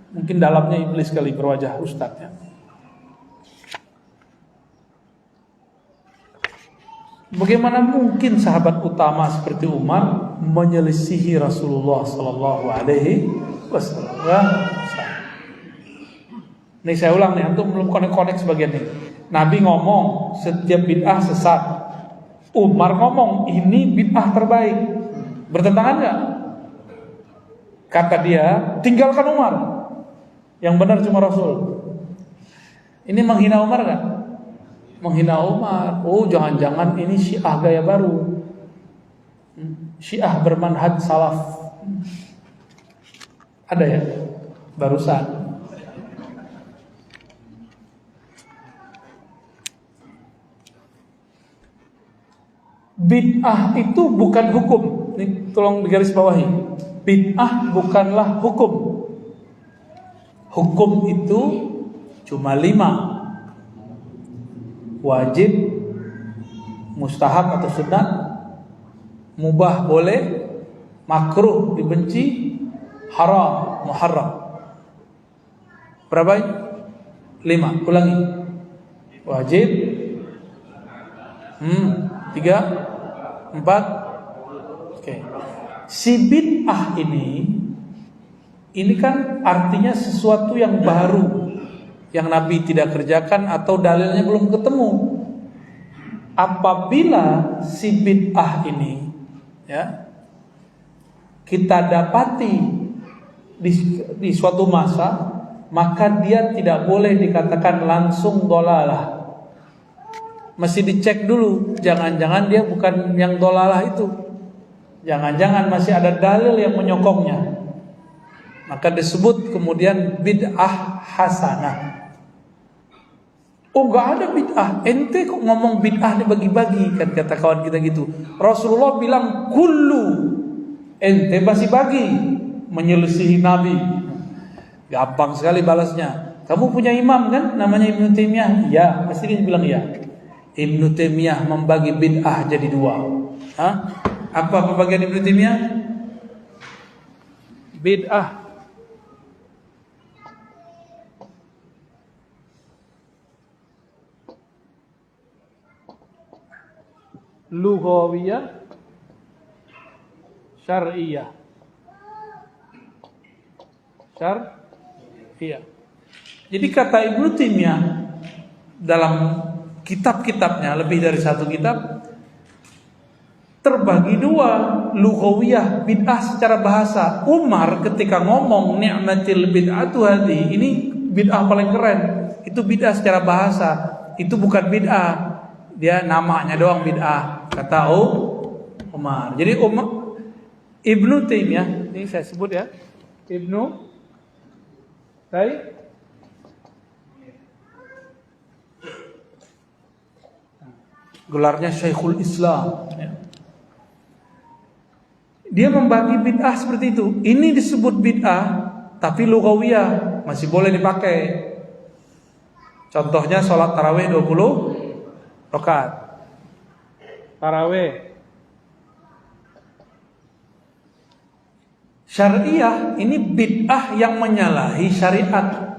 Mungkin dalamnya iblis kali berwajah ustadznya. Bagaimana mungkin sahabat utama seperti Umar menyelisihi Rasulullah Sallallahu Alaihi Wasallam? Nih saya ulang nih, antum belum konek-konek sebagian nih. Nabi ngomong setiap bid'ah sesat. Umar ngomong ini bid'ah terbaik. Bertentangan nggak? Kata dia, tinggalkan Umar. Yang benar cuma Rasul. Ini menghina Umar nggak? Menghina Umar. Oh, jangan-jangan ini Syiah gaya baru. Syiah bermanhaj salaf. Ada ya? Barusan. Bid'ah itu bukan hukum. Ini tolong digaris bawahi. Bid'ah bukanlah hukum. Hukum itu cuma 5. Wajib, mustahab atau sunat, mubah boleh, makruh dibenci, haram muharram. Berapa? 5. Ulangi. Wajib, 3, 4. Oke. Si bid'ah ini kan artinya sesuatu yang baru, yang Nabi tidak kerjakan atau dalilnya belum ketemu. Apabila si bid'ah ini ya kita dapati di suatu masa, maka dia tidak boleh dikatakan langsung dolalah. Masih dicek dulu, jangan-jangan dia bukan yang dolalah itu. Jangan-jangan masih ada dalil yang menyokongnya. Maka disebut kemudian bid'ah hasanah. Oh, gak ada bid'ah. Ente kok ngomong bid'ah dibagi-bagi, kan kata kawan kita gitu. Rasulullah bilang kullu. Ente masih bagi, menyelisihi Nabi. Gampang sekali balasnya. Kamu punya imam kan, namanya Ibnu Taimiyah? Ya, pasti dia bilang ya. Ibnu Taimiyah membagi bid'ah jadi 2. Hah? Apa pembagian Ibnu Taimiyah? Bid'ah lughawiyah, syar'iyah. Syar'iyah. Jadi kata Ibnu Taimiyah dalam kitab-kitabnya, lebih dari satu kitab, terbagi dua, lughawiyah, bid'ah secara bahasa. Umar ketika ngomong ni'matil bid'atu hadhi, ini bid'ah paling keren, itu bid'ah secara bahasa, itu bukan bid'ah, dia namanya doang bid'ah, kata Umar. Jadi Ibnu Taimiyah, ini saya sebut ya, Ibnu Taimiyah, gelarnya Syekhul Islam. Dia membagi bid'ah seperti itu. Ini disebut bid'ah, tapi lughawiyah, masih boleh dipakai. Contohnya sholat tarawih 20 rakaat. Tarawih. Syariah ini bid'ah yang menyalahi syariat.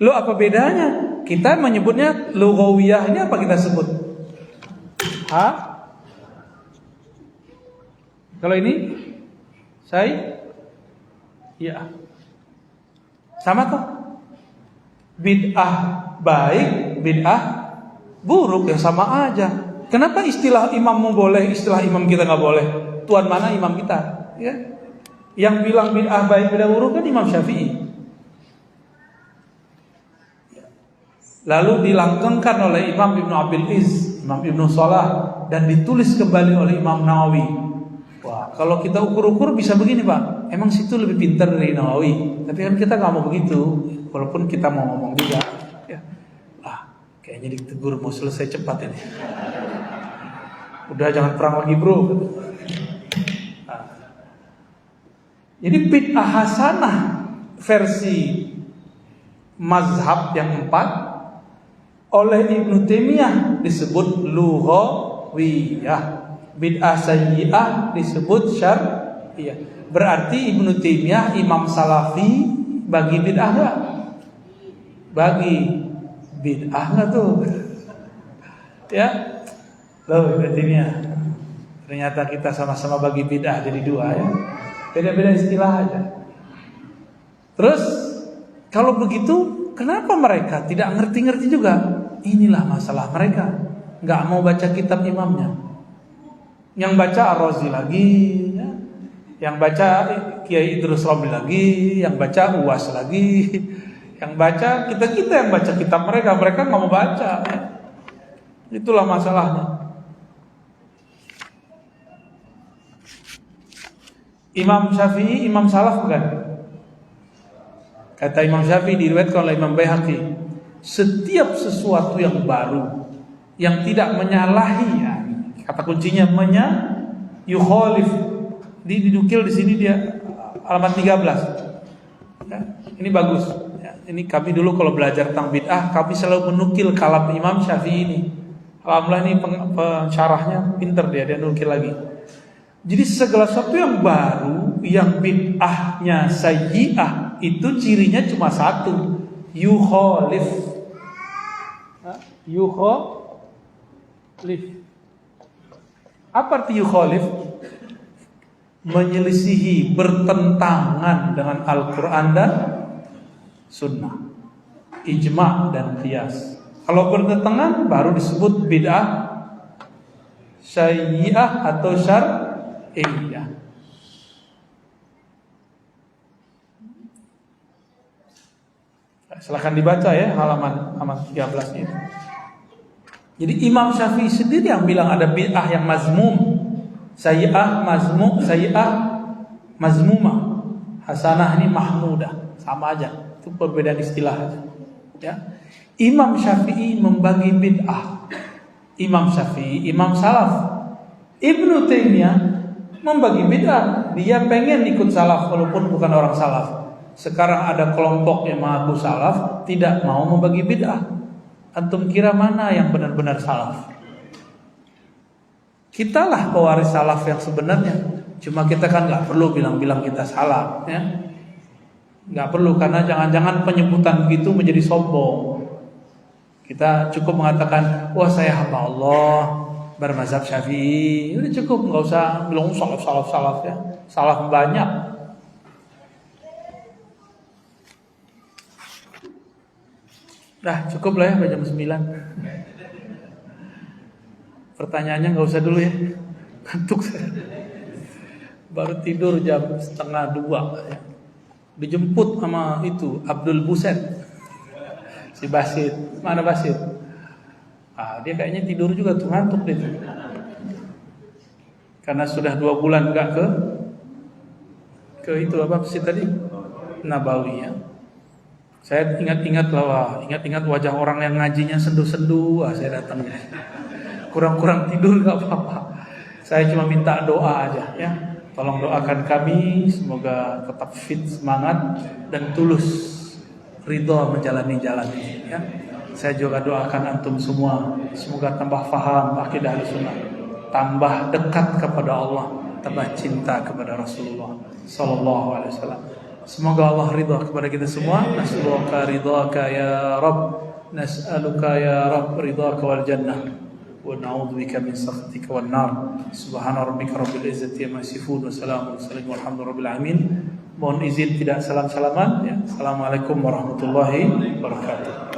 Lo apa bedanya? Kita menyebutnya lughawiyah, ini apa kita sebut? Kalau ini ya. Sama toh? Bid'ah baik, bid'ah buruk, ya sama aja. Kenapa istilah imammu boleh, istilah imam kita nggak boleh? Tuan mana imam kita? Ya. Yang bilang bid'ah baik, bid'ah buruk kan Imam Syafi'i. Lalu dilanggengkan oleh Imam Ibnu Abil Iz, Imam Ibnu Salah, dan ditulis kembali oleh Imam Nawawi. Wah, kalau kita ukur-ukur bisa begini Pak, emang situ lebih pintar dari Nawawi. Tapi kan kita nggak mau begitu, walaupun kita mau ngomong juga. Ya. Kayaknya ditegur mau selesai cepat ini. Udah jangan perang lagi bro. Jadi bid'ah hasanah versi mazhab yang 4 oleh Ibnu Taimiyah disebut lughawiyah. Bid'ah sayyi'ah disebut syar'iyah. Berarti Ibnu Taimiyah imam salafi bagi bid'ah enggak? Bagi bid'ah enggak tuh? Ya. Loh Ibnu Taimiyah. Ternyata kita sama-sama bagi bid'ah jadi dua ya. Beda-beda istilah aja. Terus kalau begitu kenapa mereka tidak ngerti-ngerti juga? Inilah masalah mereka, nggak mau baca kitab imamnya. Yang baca Ar-Razi lagi, ya. Yang baca Kiai Idrus Ramli lagi, yang baca UAS lagi, yang baca kita yang baca kitab mereka nggak mau baca. Ya. Itulah masalahnya. Imam Syafi'i imam salaf bukan? Kata Imam Syafi'i diriwayatkan oleh Imam Baihaqi, setiap sesuatu yang baru yang tidak menyalahi, ya, kata kuncinya yukhalif, didukil di sini dia halaman 13. Ya, ini bagus. Ya, ini kami dulu kalau belajar tentang bid'ah, kami selalu menukil kalam Imam Syafi'i ini. Alhamdulillah ini pensyarahnya pinter dia nukil lagi. Jadi segala sesuatu yang baru, yang bid'ahnya sayyi'ah, itu cirinya cuma satu, yukhalif. Yukhalif. Apa arti yukhalif? Menyelisihi, bertentangan dengan Al-Quran dan Sunnah, ijma' dan qiyas. Kalau bertentangan baru disebut bid'ah sayyi'ah atau syar'iyah. Silahkan dibaca ya halaman 13 itu. Jadi Imam Syafi'i sendiri yang bilang ada bid'ah yang mazmum, sayyi'ah mazmum, sayyi'ah mazmumah, hasanah ini mahmudah, sama aja. Itu perbedaan istilah aja. Ya. Imam Syafi'i membagi bid'ah. Imam Syafi'i imam salaf. Ibnu Taimiyah membagi bid'ah. Dia pengen ikut salaf walaupun bukan orang salaf. Sekarang ada kelompok yang mengaku salaf tidak mau membagi bid'ah. Antum kira mana yang benar-benar salaf? Kitalah pewaris salaf yang sebenarnya. Cuma kita kan nggak perlu bilang-bilang kita salaf, ya. Nggak perlu, karena jangan-jangan penyebutan begitu menjadi sombong. Kita cukup mengatakan, wah saya hamba Allah bermazhab Syafi'i. Udah cukup, nggak usah bilang salaf ya. Salaf banyak. Dah cukup lah ya jam 9. Pertanyaannya nggak usah dulu ya. Ngantuk saya. Baru tidur jam 1:30 ya. Dijemput sama itu Abdul Buset. Si Basit. Mana Basit? Dia kayaknya tidur juga tuh, ngantuk dia tuh. Karena sudah 2 bulan nggak ke itu apa sih tadi? Nabawi ya. Saya ingat-ingat wajah orang yang ngajinya sendu-sendu, saya datang ya. Kurang-kurang tidur gak apa-apa. Saya cuma minta doa aja ya. Tolong doakan kami semoga tetap fit, semangat dan tulus ridha menjalani jalan ini ya. Saya juga doakan antum semua semoga tambah faham akidah Ahlussunnah, tambah dekat kepada Allah, tambah cinta kepada Rasulullah sallallahu alaihi wasallam. Semoga Allah ridha kepada kita semua. Nas'aluka ridhaka ya Rabb, nas'aluka ya Rabb ridhaka wal jannah, wa na'udzubika min sakhatika wan nar. Subhana rabbika rabbil izzati amma yasifun wa salamun alal walhamdulillahi rabbil alamin. Mohon izin tidak salam-salaman ya. Assalamualaikum warahmatullahi wabarakatuh.